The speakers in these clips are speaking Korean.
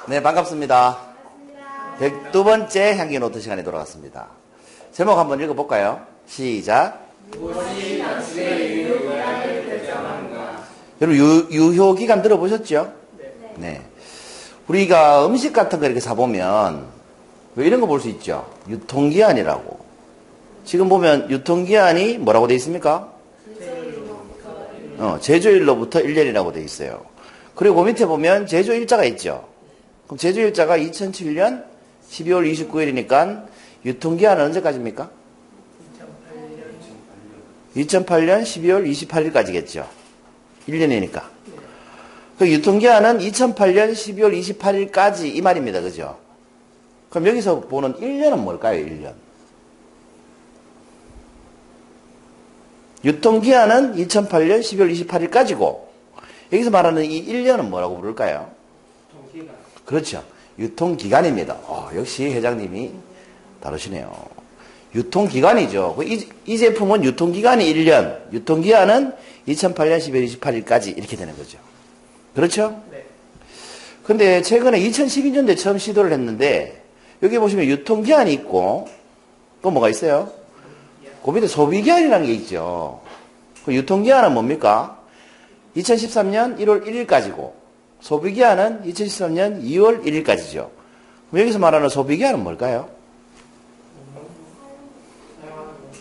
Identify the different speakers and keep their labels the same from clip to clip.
Speaker 1: 네, 반갑습니다. 102번째 향기 노트 시간에 돌아왔습니다. 제목 한번 읽어볼까요? 시작.
Speaker 2: 무엇이 당신의 유효기간을 결정하는가?
Speaker 1: 여러분, 유효기간 들어보셨죠? 네. 우리가 음식 같은 거 이렇게 사보면, 왜 이런 거 볼 수 있죠? 유통기한이라고. 지금 보면 유통기한이 뭐라고 되어 있습니까? 제조일로부터 1년이라고 되어 있어요. 그리고 그 밑에 보면 제조일자가 있죠. 그럼 제조일자가 2007년 12월 29일이니까 유통기한은 언제까지입니까? 2008년 12월 28일까지겠죠. 1년이니까. 그 유통기한은 2008년 12월 28일까지 이 말입니다. 그죠? 그럼 여기서 보는 1년은 뭘까요? 1년. 유통기한은 2008년 12월 28일까지고 여기서 말하는 이 1년은 뭐라고 부를까요?
Speaker 2: 유통기간.
Speaker 1: 그렇죠. 유통기간입니다. 역시 회장님이 다르시네요. 유통기간이죠. 이 제품은 유통기간이 1년, 유통기한은 2008년 12월 28일까지 이렇게 되는 거죠. 그렇죠?
Speaker 2: 네.
Speaker 1: 근데 최근에 2012년도에 처음 시도를 했는데 여기 보시면 유통기한이 있고 또 뭐가 있어요? 그 밑에 소비기한이라는 게 있죠. 그 유통기한은 뭡니까? 2013년 1월 1일까지고 소비기한은 2013년 2월 1일까지죠. 그럼 여기서 말하는 소비기한은 뭘까요?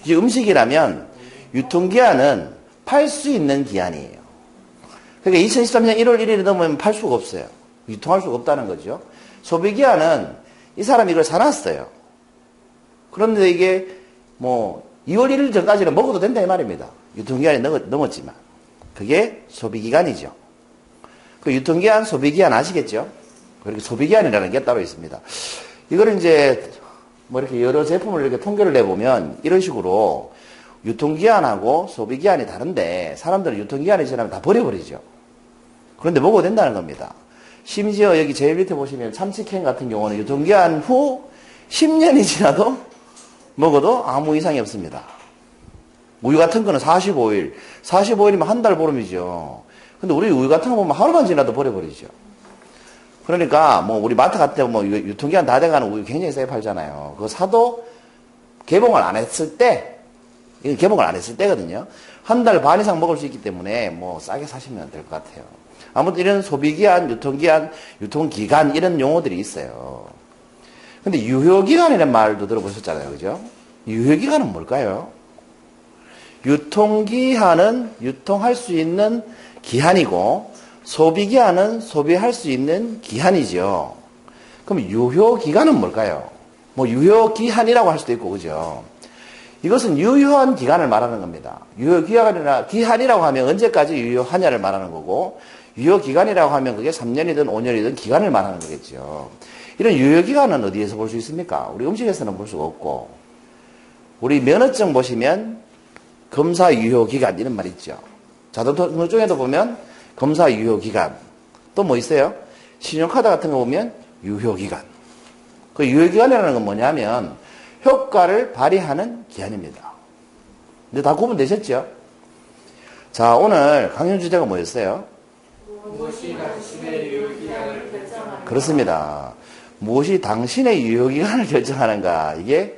Speaker 1: 이제 음식이라면 유통기한은 팔 수 있는 기한이에요. 그러니까 2013년 1월 1일이 넘으면 팔 수가 없어요. 유통할 수가 없다는 거죠. 소비기한은 이 사람이 이걸 사놨어요. 그런데 이게 2월 1일 전까지는 먹어도 된다 이 말입니다. 유통기한이 넘었지만. 그게 소비기간이죠. 그 유통기한, 소비기한 아시겠죠? 그렇게 소비기한이라는 게 따로 있습니다. 이거를 이제 이렇게 여러 제품을 이렇게 통계를 내보면 이런 식으로 유통기한하고 소비기한이 다른데 사람들은 유통기한이 지나면 다 버려버리죠. 그런데 먹어도 된다는 겁니다. 심지어 여기 제일 밑에 보시면 참치캔 같은 경우는 유통기한 후 10년이 지나도 먹어도 아무 이상이 없습니다. 우유 같은 거는 45일. 45일이면 한 달 보름이죠. 근데 우리 우유 같은 거 보면 하루만 지나도 버려버리죠. 그러니까 우리 마트 같은 데 유통기한 다 돼가는 우유 굉장히 싸게 팔잖아요. 그거 사도 개봉을 안 했을 때, 이건 개봉을 안 했을 때거든요. 한 달 반 이상 먹을 수 있기 때문에 싸게 사시면 될 것 같아요. 아무튼 이런 소비기한, 유통기한, 유통기간 이런 용어들이 있어요. 근데 유효기간이라는 말도 들어보셨잖아요. 그죠? 유효기간은 뭘까요? 유통기한은 유통할 수 있는 기한이고 소비기한은 소비할 수 있는 기한이죠. 그럼 유효기간은 뭘까요? 유효기한이라고 할 수도 있고 그죠? 이것은 유효한 기간을 말하는 겁니다. 기한이라고 하면 언제까지 유효하냐를 말하는 거고 유효기간이라고 하면 그게 3년이든 5년이든 기간을 말하는 거겠죠. 이런 유효기간은 어디에서 볼 수 있습니까? 우리 음식에서는 볼 수가 없고 우리 면허증 보시면 검사 유효기간 이런 말 있죠. 자동차 쪽에도 보면 검사 유효기간 또 뭐 있어요? 신용카드 같은 거 보면 유효기간. 그 유효기간이라는 건 뭐냐면 효과를 발휘하는 기한입니다. 근데 다 구분되셨죠? 자, 오늘 강연 주제가 뭐였어요?
Speaker 2: 무엇이 당신의 유효기간을 결정하는가?
Speaker 1: 그렇습니다. 무엇이 당신의 유효기간을 결정하는가? 이게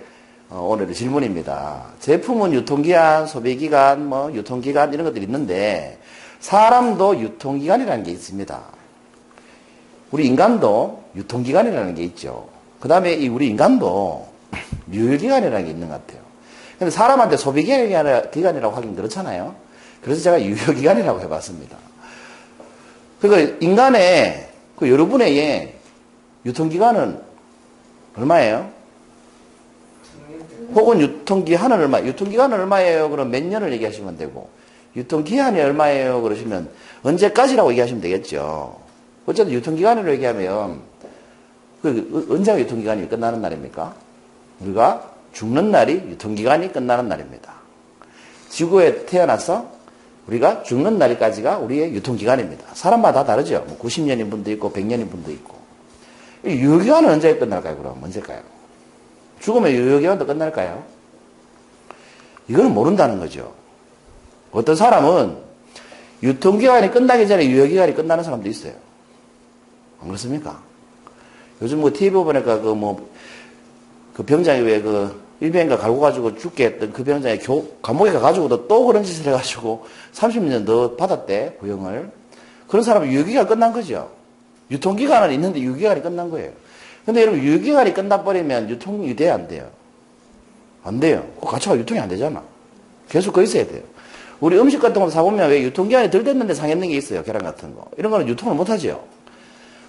Speaker 1: 오늘의 질문입니다. 제품은 유통기한, 소비기간, 유통기간 이런 것들이 있는데 사람도 유통기간이라는 게 있습니다. 우리 인간도 유통기간이라는 게 있죠. 그 다음에 우리 인간도 유효기간이라는 게 있는 것 같아요. 근데 사람한테 소비기간이라고 하긴 그렇잖아요. 그래서 제가 유효기간이라고 해봤습니다. 그러니까 인간의 여러분의 유통기간은 얼마예요? 혹은 유통기한은 얼마? 유통기한은 얼마예요? 그럼 몇 년을 얘기하시면 되고 유통기한이 얼마예요? 그러시면 언제까지라고 얘기하시면 되겠죠. 어쨌든 유통기간으로 얘기하면 언제가 유통기간이 끝나는 날입니까? 우리가 죽는 날이 유통기간이 끝나는 날입니다. 지구에 태어나서 우리가 죽는 날까지가 우리의 유통기간입니다. 사람마다 다르죠. 90년인 분도 있고 100년인 분도 있고. 유효기간은 언제 끝날까요? 그럼 언제일까요? 죽으면 유효기간도 끝날까요? 이거는 모른다는 거죠. 어떤 사람은 유통기간이 끝나기 전에 유효기간이 끝나는 사람도 있어요. 안 그렇습니까? 요즘 뭐 TV 보니까 그 병장이 왜 일병인가 갈고 가지고 죽게 했던 그 병장이 감옥에 가가지고도 또 그런 짓을 해가지고 30년 더 받았대, 구형을. 그런 사람은 유효기간 끝난 거죠. 유통기간은 있는데 유효기간이 끝난 거예요. 근데 여러분, 유효기간이 끝나버리면 유통이 돼야 안 돼요. 안 돼요. 그 가치가 유통이 안 되잖아. 계속 거 있어야 돼요. 우리 음식 같은 거 사보면 왜 유통기한이 덜 됐는데 상했는 게 있어요. 계란 같은 거. 이런 거는 유통을 못 하죠.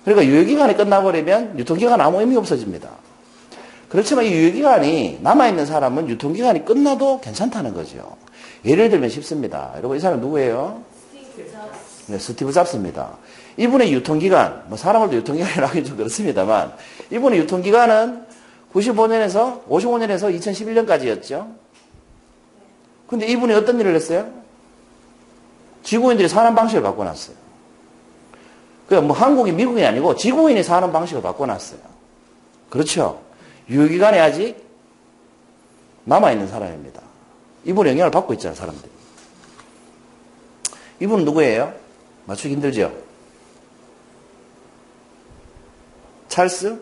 Speaker 1: 그러니까 유효기간이 끝나버리면 유통기간 아무 의미 없어집니다. 그렇지만 이 유효기간이 남아있는 사람은 유통기간이 끝나도 괜찮다는 거죠. 예를 들면 쉽습니다. 여러분, 이 사람 누구예요? 네, 스티브 잡스입니다. 이분의 유통기간, 사람을도 유통기간이라고 하긴 좀 그렇습니다만, 이분의 유통기간은 95년에서 55년에서 2011년까지였죠. 근데 이분이 어떤 일을 했어요? 지구인들이 사는 방식을 바꿔놨어요. 그러니까 한국이 미국이 아니고 지구인이 사는 방식을 바꿔놨어요. 그렇죠? 유효기간이 아직 남아있는 사람입니다. 이분의 영향을 받고 있잖아요, 사람들이. 이분은 누구예요? 맞추기 힘들죠? 찰스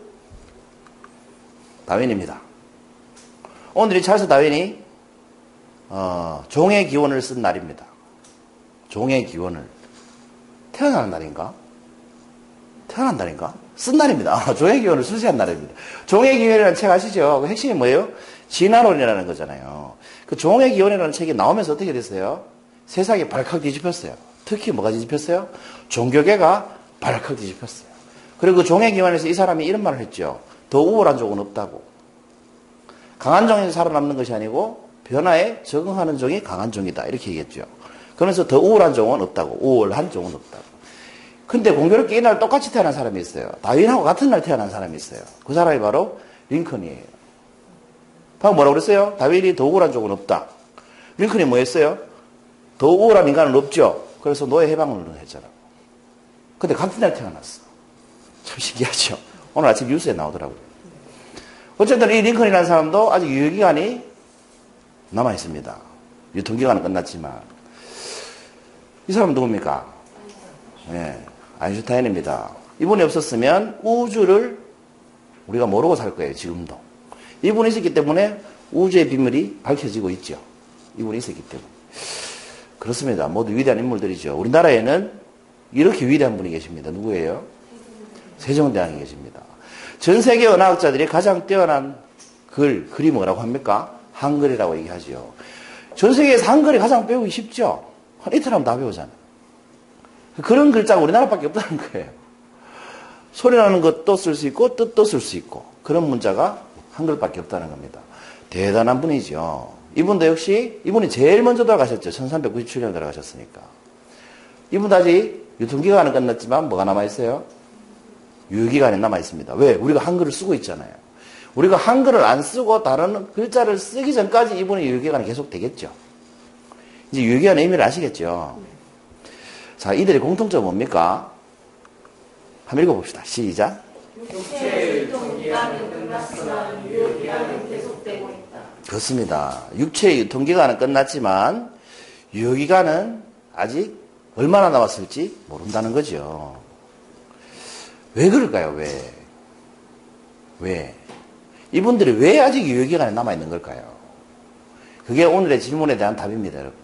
Speaker 1: 다윈입니다. 오늘이 찰스 다윈이 종의 기원을 쓴 날입니다. 종의 기원을. 태어나는 날인가? 태어난 날인가? 쓴 날입니다. 종의 기원을 수시한 날입니다. 종의 기원이라는 책 아시죠? 그 핵심이 뭐예요? 진화론이라는 거잖아요. 그 종의 기원이라는 책이 나오면서 어떻게 됐어요? 세상이 발칵 뒤집혔어요. 특히 뭐가 뒤집혔어요? 종교계가 발칵 뒤집혔어요. 그리고 그 종의 기원에서 이 사람이 이런 말을 했죠. 더 우월한 종은 없다고. 강한 종이 살아남는 것이 아니고 변화에 적응하는 종이 강한 종이다. 이렇게 얘기했죠. 그러면서 더 우월한 종은 없다고. 우월한 종은 없다고. 근데 공교롭게 이날 똑같이 태어난 사람이 있어요. 다윈하고 같은 날 태어난 사람이 있어요. 그 사람이 바로 링컨이에요. 방금 뭐라고 그랬어요? 다윈이 더 우월한 종은 없다. 링컨이 뭐 했어요? 더 우월한 인간은 없죠. 그래서 노예 해방을 했잖아. 근데 같은 날 태어났어. 참 신기하죠. 오늘 아침 뉴스에 나오더라고요. 어쨌든 이 링컨이라는 사람도 아직 유효기간이 남아있습니다. 유통기간은 끝났지만. 이 사람은 누굽니까? 네, 아인슈타인입니다. 이분이 없었으면 우주를 우리가 모르고 살 거예요, 지금도. 이분이 있었기 때문에 우주의 비밀이 밝혀지고 있죠. 이분이 있었기 때문에. 그렇습니다. 모두 위대한 인물들이죠. 우리나라에는 이렇게 위대한 분이 계십니다. 누구예요? 세종대왕이 계십니다. 전 세계 언어학자들이 가장 뛰어난 글이 뭐라고 합니까? 한글이라고 얘기하죠. 전 세계에서 한글이 가장 배우기 쉽죠? 한 이틀 하면 다 배우잖아요. 그런 글자가 우리나라밖에 없다는 거예요. 소리 나는 것도 쓸 수 있고 뜻도 쓸 수 있고 그런 문자가 한글밖에 없다는 겁니다. 대단한 분이죠. 이분도 역시 이분이 제일 먼저 돌아가셨죠. 1397년 돌아가셨으니까. 이분도 아직 유통기간은 끝났지만 뭐가 남아있어요? 유효기간이 남아있습니다. 왜? 우리가 한글을 쓰고 있잖아요. 우리가 한글을 안 쓰고 다른 글자를 쓰기 전까지 이분의 유효기간이 계속 되겠죠. 이제 유효기간의 의미를 아시겠죠? 자, 이들의 공통점은 뭡니까? 한번 읽어봅시다. 시작.
Speaker 2: 육체의 유통기간은 끝났으나 유효기간은 계속되고 있다.
Speaker 1: 그렇습니다. 육체의 유통기간은 끝났지만 유효기간은 아직 얼마나 남았을지 모른다는 거죠. 왜 그럴까요? 왜? 이분들이 왜 아직 유효기간에 남아있는 걸까요? 그게 오늘의 질문에 대한 답입니다, 여러분.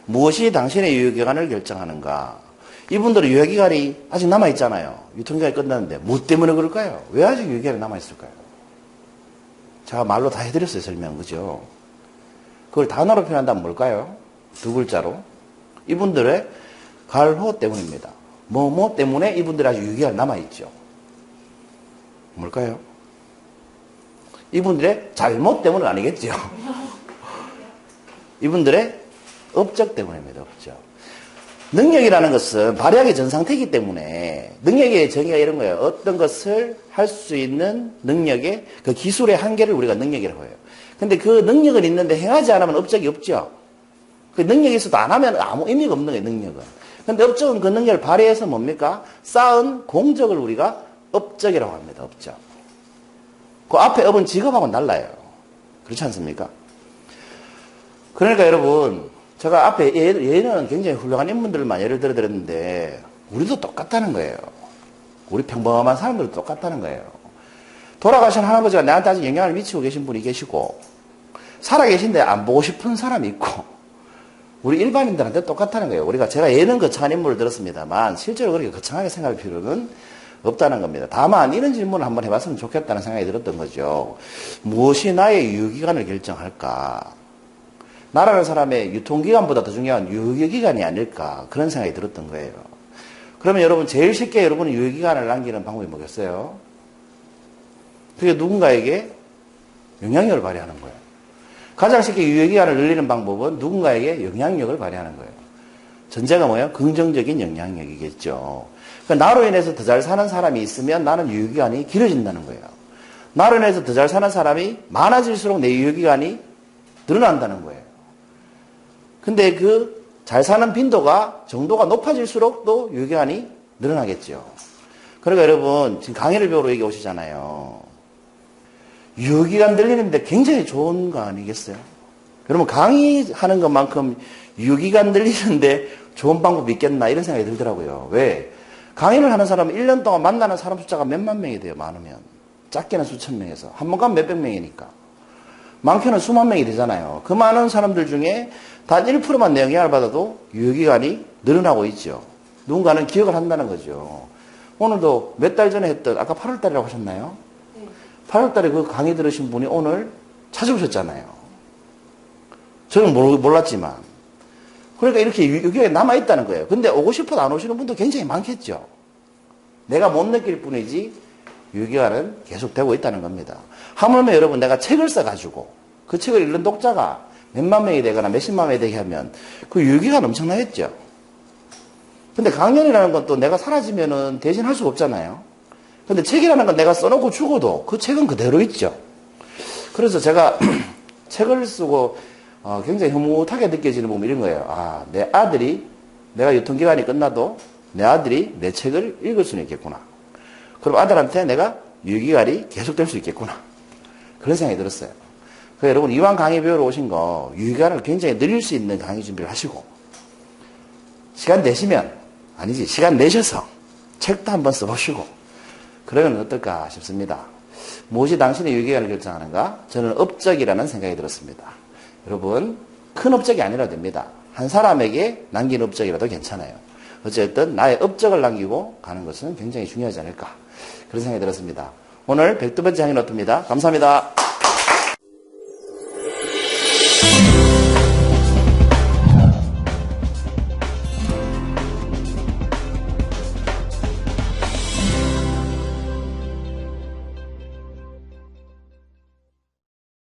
Speaker 1: 무엇이 당신의 유효기간을 결정하는가? 이분들은 유효기간이 아직 남아있잖아요. 유통기간이 끝났는데 뭐 때문에 그럴까요? 왜 아직 유효기간이 남아있을까요? 제가 말로 다 해드렸어요, 설명. 그죠? 그걸 단어로 표현한다면 뭘까요? 두 글자로. 이분들의 갈호 때문입니다. 뭐 때문에 이분들이 아직 유효기간이 남아있죠. 뭘까요? 이분들의 잘못 때문은 아니겠죠. 이분들의 업적 때문입니다. 업적. 능력이라는 것은 발휘하기 전 상태이기 때문에 능력의 정의가 이런 거예요. 어떤 것을 할 수 있는 능력의 그 기술의 한계를 우리가 능력이라고 해요. 근데 그 능력은 있는데 행하지 않으면 업적이 없죠. 그 능력이 있어도 안 하면 아무 의미가 없는 거예요. 능력은. 근데 업적은 그 능력을 발휘해서 뭡니까? 쌓은 공적을 우리가 업적이라고 합니다. 업적. 그 앞에 업은 직업하고는 달라요. 그렇지 않습니까? 그러니까 여러분, 제가 앞에 얘는 굉장히 훌륭한 인물들만 예를 들어드렸는데 우리도 똑같다는 거예요. 우리 평범한 사람들도 똑같다는 거예요. 돌아가신 할아버지가 나한테 아직 영향을 미치고 계신 분이 계시고, 살아계신데 안 보고 싶은 사람이 있고, 우리 일반인들한테 똑같다는 거예요. 제가 예는 거창한 인물을 들었습니다만, 실제로 그렇게 거창하게 생각할 필요는 없다는 겁니다. 다만, 이런 질문을 한번 해봤으면 좋겠다는 생각이 들었던 거죠. 무엇이 나의 유효기간을 결정할까? 나라는 사람의 유통기간보다 더 중요한 유효기간이 아닐까? 그런 생각이 들었던 거예요. 그러면 여러분, 제일 쉽게 여러분이 유효기간을 남기는 방법이 뭐겠어요? 그게 누군가에게 영향력을 발휘하는 거예요. 가장 쉽게 유효기간을 늘리는 방법은 누군가에게 영향력을 발휘하는 거예요. 전제가 뭐예요? 긍정적인 영향력이겠죠. 그러니까 나로 인해서 더 잘 사는 사람이 있으면 나는 유효기간이 길어진다는 거예요. 나로 인해서 더 잘 사는 사람이 많아질수록 내 유효기간이 늘어난다는 거예요. 근데 그 잘 사는 정도가 높아질수록 또 유효기간이 늘어나겠죠. 그러니까 여러분, 지금 강의를 배우러 여기 오시잖아요. 유효기간 늘리는데 굉장히 좋은 거 아니겠어요? 여러분, 강의하는 것만큼 유효기간 늘리는데 좋은 방법이 있겠나 이런 생각이 들더라고요. 왜? 강의를 하는 사람은 1년 동안 만나는 사람 숫자가 몇만 명이 돼요. 많으면. 작게는 수천 명에서. 한 번 가면 몇백 명이니까. 많게는 수만 명이 되잖아요. 그 많은 사람들 중에 단 1%만 내 영향을 받아도 유효기간이 늘어나고 있죠. 누군가는 기억을 한다는 거죠. 오늘도 몇 달 전에 했던, 아까 8월 달이라고 하셨나요? 8월 달에 그 강의 들으신 분이 오늘 찾아오셨잖아요. 저는 몰랐지만. 그러니까 이렇게 유효기간이 남아있다는 거예요. 근데 오고 싶어도 안 오시는 분도 굉장히 많겠죠. 내가 못 느낄 뿐이지 유효기간은 계속되고 있다는 겁니다. 하물며 여러분, 내가 책을 써가지고 그 책을 읽는 독자가 몇만 명이 되거나 몇십만 명이 되게 하면 그 유효기간 엄청나겠죠. 근데 강연이라는 건 또 내가 사라지면은 대신할 수가 없잖아요. 근데 책이라는 건 내가 써놓고 죽어도 그 책은 그대로 있죠. 그래서 제가 책을 쓰고 굉장히 흐뭇하게 느껴지는 부분이 이런 거예요. 아, 내 아들이, 내가 유통기간이 끝나도 내 아들이 내 책을 읽을 수는 있겠구나. 그럼 아들한테 내가 유효기간이 계속될 수 있겠구나. 그런 생각이 들었어요. 그래서 여러분, 이왕 강의 배우러 오신 거 유효기간을 굉장히 늘릴 수 있는 강의 준비를 하시고, 시간 내셔서 책도 한번 써보시고, 그러면 어떨까 싶습니다. 무엇이 당신의 유효기간을 결정하는가? 저는 업적이라는 생각이 들었습니다. 여러분, 큰 업적이 아니라도 됩니다. 한 사람에게 남긴 업적이라도 괜찮아요. 어쨌든 나의 업적을 남기고 가는 것은 굉장히 중요하지 않을까, 그런 생각이 들었습니다. 오늘 102번째 강의 노트입니다. 감사합니다.